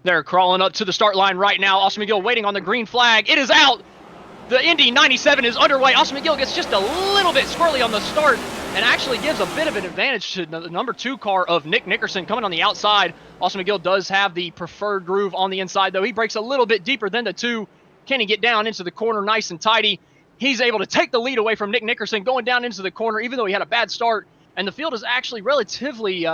They're crawling up to the start line right now. Austin McGill waiting on the green flag. It is out. The Indy 97 is underway. Austin McGill gets just a little bit squirrely on the start and actually gives a bit of an advantage to the number 2 car of Nick Nickerson coming on the outside. Austin McGill does have the preferred groove on the inside, though. He breaks a little bit deeper than the 2. Can he get down into the corner nice and tidy? He's able to take the lead away from Nick Nickerson going down into the corner, even though he had a bad start. And the field is actually relatively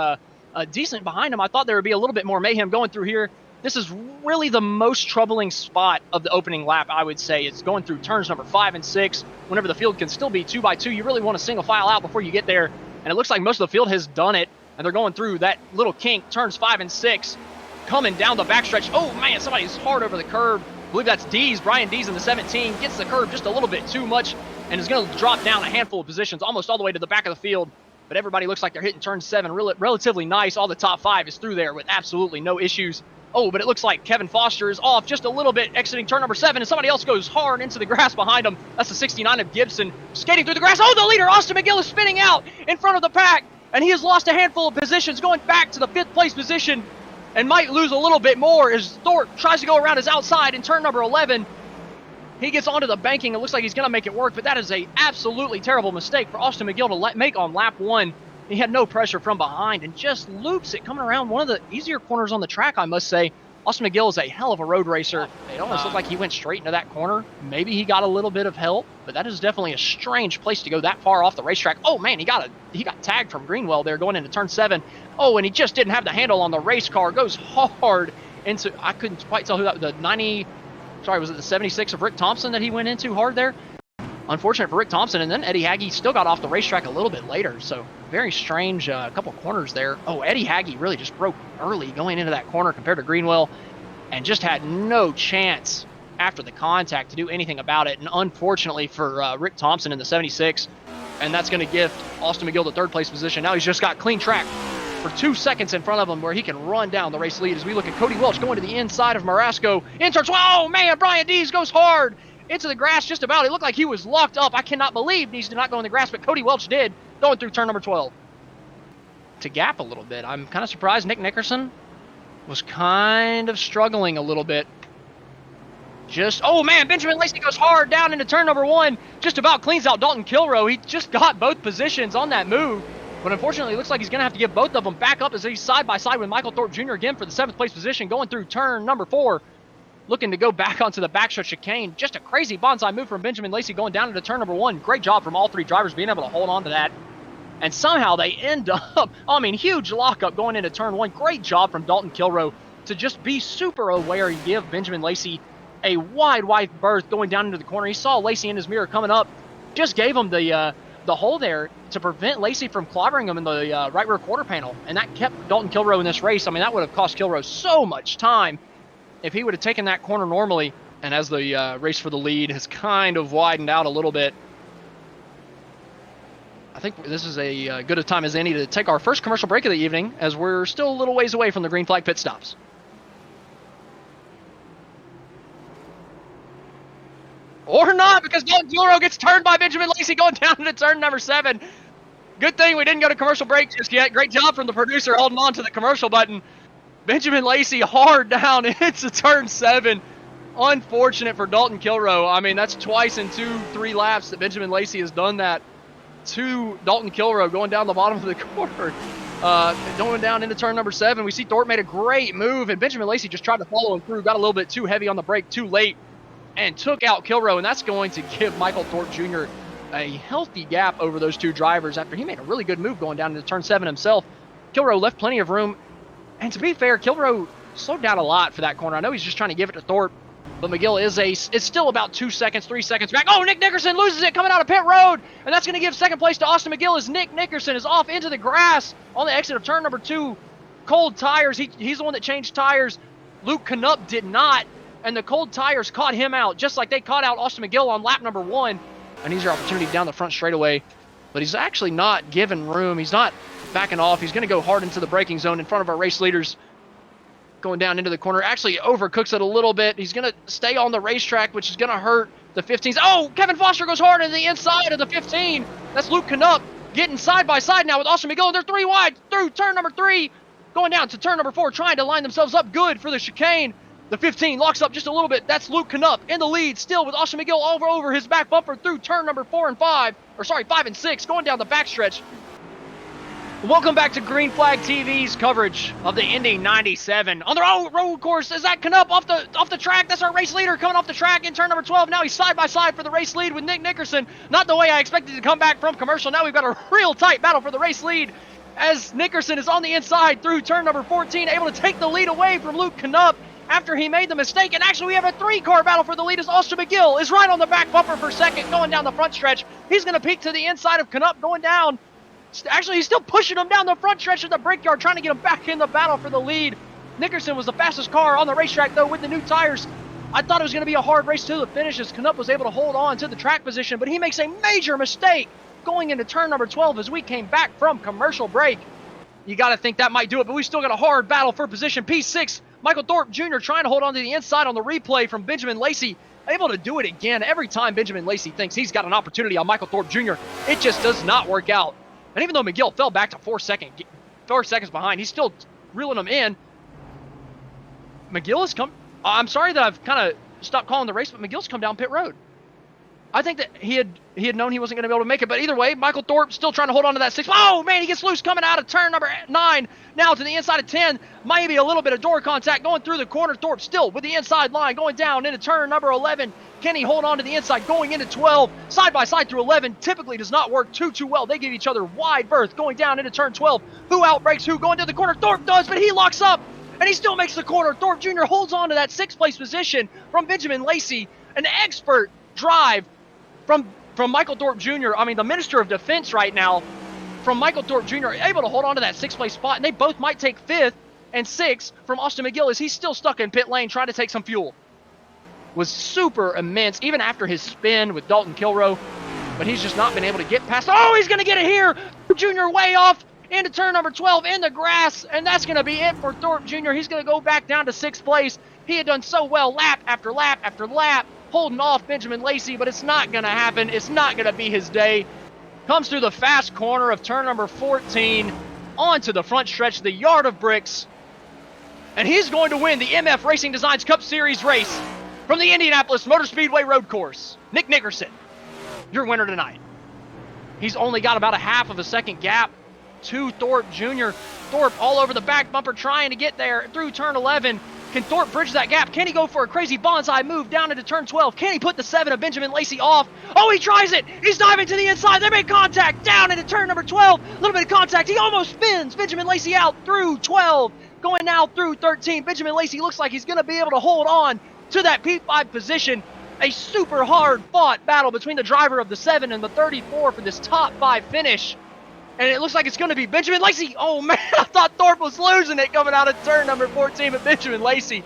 decent behind him. I thought there would be a little bit more mayhem going through here. This is really the most troubling spot of the opening lap, I would say. It's going through turns number 5 and 6. Whenever the field can still be 2 by 2, you really want to single file out before you get there. And it looks like most of the field has done it, and they're going through that little kink, turns 5 and 6, coming down the backstretch. Oh, man, somebody's hard over the curb. I believe that's Dees. Brian Dees in the 17 gets the curb just a little bit too much and is going to drop down a handful of positions, almost all the way to the back of the field. But everybody looks like they're hitting turn 7 relatively nice. All the top 5 is through there with absolutely no issues. Oh, but it looks like Kevin Foster is off just a little bit exiting turn number 7, and somebody else goes hard into the grass behind him. That's the 69 of Gibson skating through the grass. Oh, the leader, Austin McGill, is spinning out in front of the pack, and he has lost a handful of positions, going back to the 5th place position, and might lose a little bit more as Thorpe tries to go around his outside in turn number 11. He gets onto the banking. It looks like he's going to make it work, but that is a absolutely terrible mistake for Austin McGill to make on lap 1. He had no pressure from behind and just loops it coming around one of the easier corners on the track, I must say. Austin McGill is a hell of a road racer. It almost looked like he went straight into that corner. Maybe he got a little bit of help, but that is definitely a strange place to go that far off the racetrack. Oh man, he got tagged from Greenwell there going into turn 7. Oh, and he just didn't have the handle on the race car. Goes hard into, I couldn't quite tell who that, was it the 76 of Rick Thompson that he went into hard there? Unfortunate for Rick Thompson, and then Eddie Hagge still got off the racetrack a little bit later, so very strange couple corners there. Oh, Eddie Hagge really just broke early going into that corner compared to Greenwell, and just had no chance after the contact to do anything about it. And unfortunately for Rick Thompson in the 76, and that's going to give Austin McGill the 3rd place position. Now he's just got clean track for 2 seconds in front of him where he can run down the race lead as we look at Cody Welch going to the inside of Marasco. In turn 12, oh man, Brian Dees goes hard into the grass just about. It looked like he was locked up. I cannot believe Dees did not go in the grass, but Cody Welch did, going through turn number 12. To gap a little bit. I'm kind of surprised Nick Nickerson was kind of struggling a little bit. Oh man, Benjamin Lacey goes hard down into turn number 1. Just about cleans out Dalton Kilrow. He just got both positions on that move. But unfortunately, it looks like he's going to have to give both of them back up as he's side by side with Michael Thorpe Jr. again for the 7th place position, going through turn number 4. Looking to go back onto the backstretch chicane. Just a crazy bonsai move from Benjamin Lacey going down into turn number 1. Great job from all 3 drivers being able to hold on to that. And somehow they end up, huge lockup going into turn 1. Great job from Dalton Kilrow to just be super aware and give Benjamin Lacey a wide berth going down into the corner. He saw Lacey in his mirror coming up. Just gave him the hole there to prevent Lacey from clobbering him in the right rear quarter panel. And that kept Dalton Kilrow in this race. That would have cost Kilrow so much time if he would have taken that corner normally. And as the race for the lead has kind of widened out a little bit, I think this is a good a time as any to take our first commercial break of the evening, as we're still a little ways away from the green flag pit stops. Or not, because Dalton Kilrow gets turned by Benjamin Lacey going down into turn number 7. Good thing we didn't go to commercial break just yet. Great job from the producer holding on to the commercial button. Benjamin Lacey hard down into turn 7. Unfortunate for Dalton Kilrow. That's twice in 2-3 laps that Benjamin Lacey has done that to Dalton Kilrow going down the bottom of the corner. Going down into turn number 7. We see Thorpe made a great move, and Benjamin Lacey just tried to follow him through. Got a little bit too heavy on the brake too late and took out Kilrow, and that's going to give Michael Thorpe Jr. a healthy gap over those 2 drivers after he made a really good move going down into turn 7 himself. Kilrow left plenty of room, and to be fair, Kilrow slowed down a lot for that corner. I know he's just trying to give it to Thorpe, but McGill it's still about 2 seconds, 3 seconds back. Oh, Nick Nickerson loses it coming out of pit road, and that's going to give 2nd place to Austin McGill as Nick Nickerson is off into the grass on the exit of turn number 2. Cold tires. He's the one that changed tires. Luke Knupp did not, and the cold tires caught him out, just like they caught out Austin McGill on lap number 1. And he's your opportunity down the front straightaway, but he's actually not giving room. He's not backing off. He's going to go hard into the braking zone in front of our race leaders. Going down into the corner, actually overcooks it a little bit. He's going to stay on the racetrack, which is going to hurt the 15s. Oh, Kevin Foster goes hard in the inside of the 15. That's Luke Knupp getting side by side now with Austin McGill. They're 3 wide through turn number 3. going down to turn number 4, trying to line themselves up good for the chicane. The 15 locks up just a little bit. That's Luke Knupp in the lead, still with Austin McGill over his back bumper through turn number 4 and 5, or sorry, 5 and 6, going down the backstretch. Welcome back to Green Flag TV's coverage of the Indy 97. On the road course, is that Knupp off the track? That's our race leader coming off the track in turn number 12. Now he's side by side for the race lead with Nick Nickerson. Not the way I expected to come back from commercial. Now we've got a real tight battle for the race lead as Nickerson is on the inside through turn number 14, able to take the lead away from Luke Knupp after he made the mistake. And actually we have a 3-car battle for the lead as Austin McGill is right on the back bumper for second, going down the front stretch. He's going to peek to the inside of Knupp going down. Actually, he's still pushing him down the front stretch of the Brickyard, trying to get him back in the battle for the lead. Nickerson was the fastest car on the racetrack, though, with the new tires. I thought it was going to be a hard race to the finish as Knupp was able to hold on to the track position, but he makes a major mistake going into turn number 12 as we came back from commercial break. You got to think that might do it, but we still got a hard battle for position. P6, Michael Thorpe Jr. trying to hold on to the inside on the replay from Benjamin Lacey. Able to do it again. Every time Benjamin Lacey thinks he's got an opportunity on Michael Thorpe Jr., it just does not work out. And even though McGill fell back to 4 seconds behind, he's still reeling them in. McGill has come. I'm sorry that I've kind of stopped calling the race, but McGill's come down pit road. I think that he had known he wasn't going to be able to make it, but either way, Michael Thorpe still trying to hold on to that 6. Oh, man, he gets loose coming out of turn number 9. Now to the inside of 10. Maybe a little bit of door contact going through the corner. Thorpe still with the inside line going down into turn number 11. Can he hold on to the inside going into 12? Side by side through 11 typically does not work too well. They give each other wide berth going down into turn 12. Who outbrakes who going to the corner? Thorpe does, but he locks up, and he still makes the corner. Thorpe Jr. holds on to that 6th place position from Benjamin Lacey. An expert drive from Michael Thorpe Jr., I mean, the Minister of Defense right now, from Michael Thorpe Jr., able to hold on to that 6th place spot, and they both might take 5th and 6th from Austin McGill as he's still stuck in pit lane trying to take some fuel. Was super immense, even after his spin with Dalton Kilroe, but he's just not been able to get past. Oh, he's going to get it here! Jr. way off into turn number 12 in the grass, and that's going to be it for Thorpe Jr. He's going to go back down to 6th place. He had done so well lap after lap after lap, holding off Benjamin Lacey, but it's not going to happen. It's not going to be his day. Comes through the fast corner of turn number 14 onto the front stretch, the yard of bricks, and he's going to win the MF Racing Designs Cup Series race from the Indianapolis Motor Speedway Road Course. Nick Nickerson, your winner tonight. He's only got about a half of a second gap to Thorpe Jr. Thorpe all over the back bumper trying to get there through turn 11. Can Thorpe bridge that gap? Can he go for a crazy bonsai move down into turn 12? Can he put the 7 of Benjamin Lacey off? Oh, he tries it! He's diving to the inside. They make contact down into turn number 12. A little bit of contact. He almost spins Benjamin Lacey out through 12. Going now through 13. Benjamin Lacey looks like he's going to be able to hold on to that P5 position. A super hard fought battle between the driver of the 7 and the 34 for this top 5 finish. And it looks like it's going to be Benjamin Lacey. Oh, man, I thought Thorpe was losing it coming out of turn number 14, but Benjamin Lacey